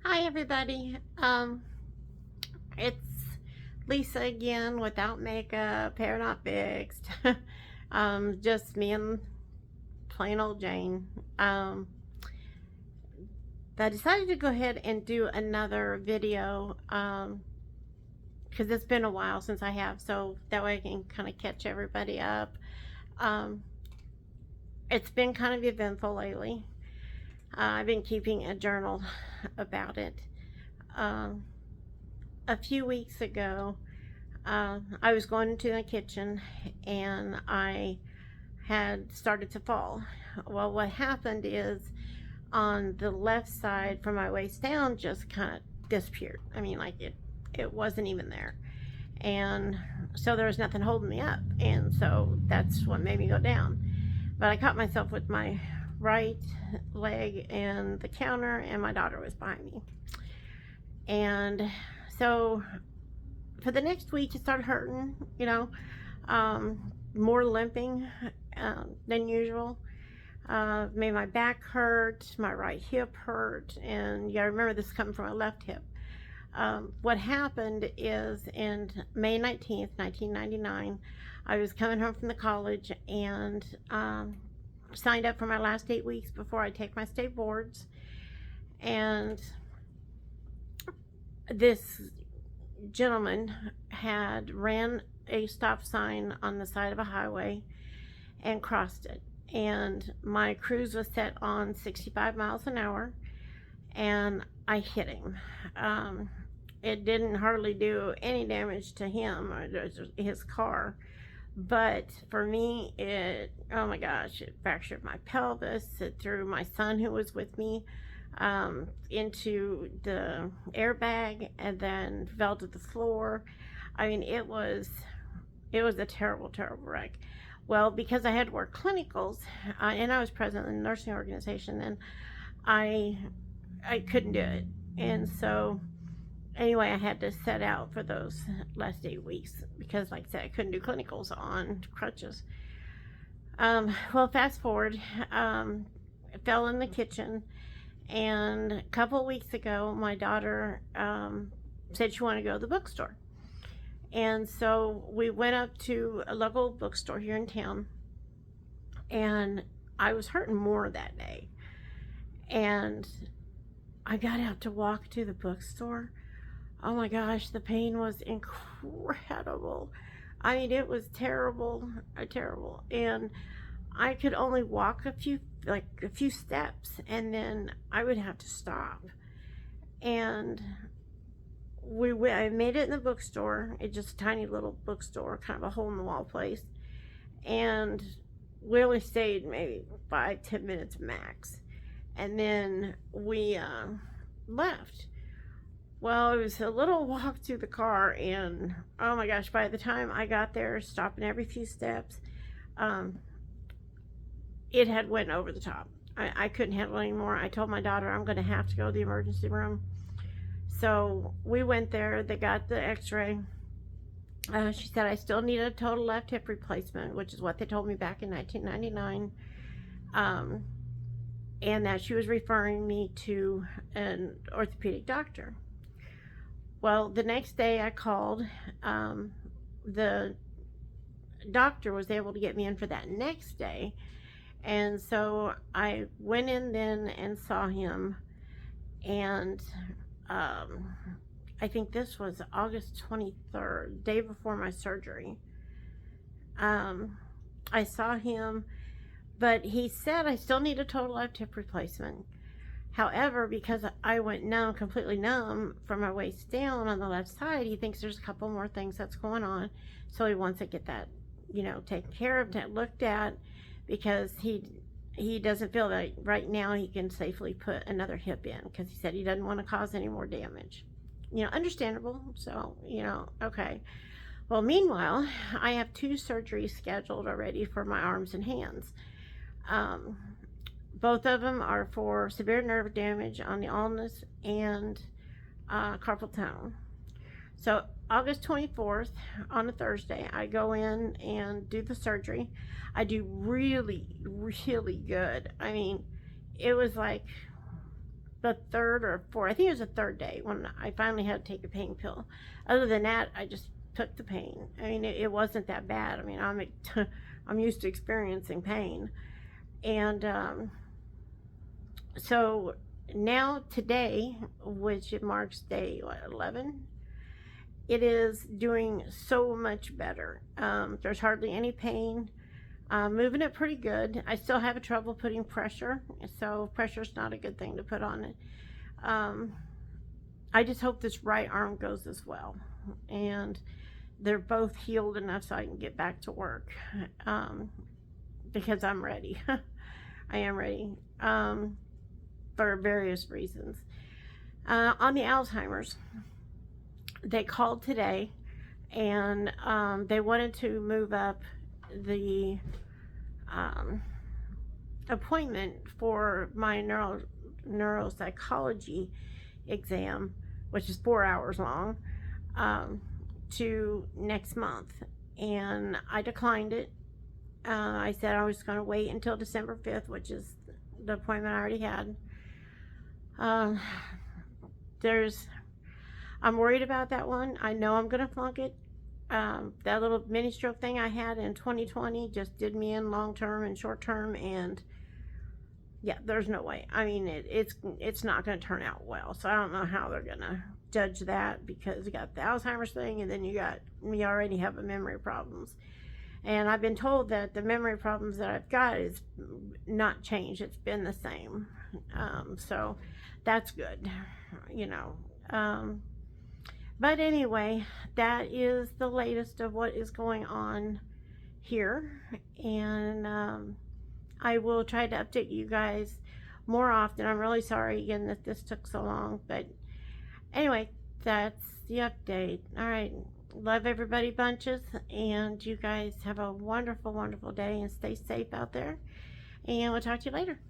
Hi everybody. It's Lisa again without makeup, hair not fixed. Just me and plain old Jane. I decided to go ahead and do another video because it's been a while since I have, so that way I can kind of catch everybody up. Um, it's been kind of eventful lately. I've been keeping a journal about it. Um, a few weeks ago, I was going into the kitchen and I had started to fall. Well, what happened is on the left side from my waist down just kind of disappeared. I mean, like it wasn't even there. And so there was nothing holding me up. And so that's what made me go down. But I caught myself with my right leg and the counter, and my daughter was behind me. And so for the next week, it started hurting, more limping than usual. Made my back hurt, my right hip hurt, and you gotta remember this is coming from my left hip. What happened is in May 19th, 1999, I was coming home from the college and signed up for my last 8 weeks before I take my state boards. And this gentleman had ran a stop sign on the side of a highway and crossed it. And my cruise was set on 65 miles an hour, and I hit him. It didn't hardly do any damage to him or his car, but for me, oh my gosh, it fractured my pelvis. It threw my son, who was with me, into the airbag and then fell to the floor. I mean, it was a terrible, terrible wreck. Well, because I had to work clinicals, and I was president of the nursing organization, and I couldn't do it. And so anyway, I had to set out for those last 8 weeks because, like I said, I couldn't do clinicals on crutches. Well, fast forward, I fell in the kitchen, and a couple of weeks ago, my daughter said she wanted to go to the bookstore. And so we went up to a local bookstore here in town, and I was hurting more that day. And I got out to walk to the bookstore. Oh my gosh, the pain was incredible. I mean, it was terrible, terrible. And I could only walk a few steps, and then I would have to stop. And I made it in the bookstore. It's just a tiny little bookstore, kind of a hole in the wall place. And we only stayed maybe 5-10 minutes max. And then we left. Well, it was a little walk to the car, and oh my gosh, by the time I got there, stopping every few steps, it had went over the top. I couldn't handle it anymore. I told my daughter I'm going to have to go to the emergency room. So we went there. They got the x-ray. She said I still need a total left hip replacement, which is what they told me back in 1999. And that she was referring me to an orthopedic doctor. Well, the next day I called. The doctor was able to get me in for that next day. And so I went in then and saw him. And I think this was August 23rd, day before my surgery. I saw him, but he said I still need a total left hip replacement. However, because I went numb, completely numb from my waist down on the left side, he thinks there's a couple more things that's going on. So he wants to get that, taken care of, looked at, because he doesn't feel that right now he can safely put another hip in, because he said he doesn't want to cause any more damage. Understandable. So, okay. Well, meanwhile, I have 2 surgeries scheduled already for my arms and hands. Both of them are for severe nerve damage on the ulnus and carpal tunnel. So August 24th, on a Thursday, I go in and do the surgery. I do really, really good. I mean, it was like the third or fourth, I think it was the third day when I finally had to take a pain pill. Other than that, I just took the pain. I mean, it wasn't that bad. I mean, I'm used to experiencing pain, and so now today, which it marks day what 11, it is doing so much better. There's hardly any pain. Moving it pretty good. I still have trouble putting pressure, so pressure's not a good thing to put on it. Um, I just hope this right arm goes as well, and they're both healed enough so I can get back to work, um, because I'm ready. I am ready, for various reasons. On the Alzheimer's, they called today, and they wanted to move up the um, appointment for my neuropsychology exam, which is 4 hours long, um, to next month. And I declined it. I said I was going to wait until December 5th, which is the appointment I already had. Um, there's, I'm worried about that one. I know I'm going to flunk it. That little mini stroke thing I had in 2020 just did me in long term and short term, and yeah, there's no way. I mean, it's not going to turn out well. So I don't know how they're going to judge that, because you got the Alzheimer's thing, and then you got me already having memory problems. And I've been told that the memory problems that I've got is not changed. It's been the same. So that's good, you know. But anyway, that is the latest of what is going on here. And I will try to update you guys more often. I'm really sorry again that this took so long. But anyway, that's the update. All right. Love everybody bunches. And you guys have a wonderful, wonderful day, and stay safe out there. And we'll talk to you later.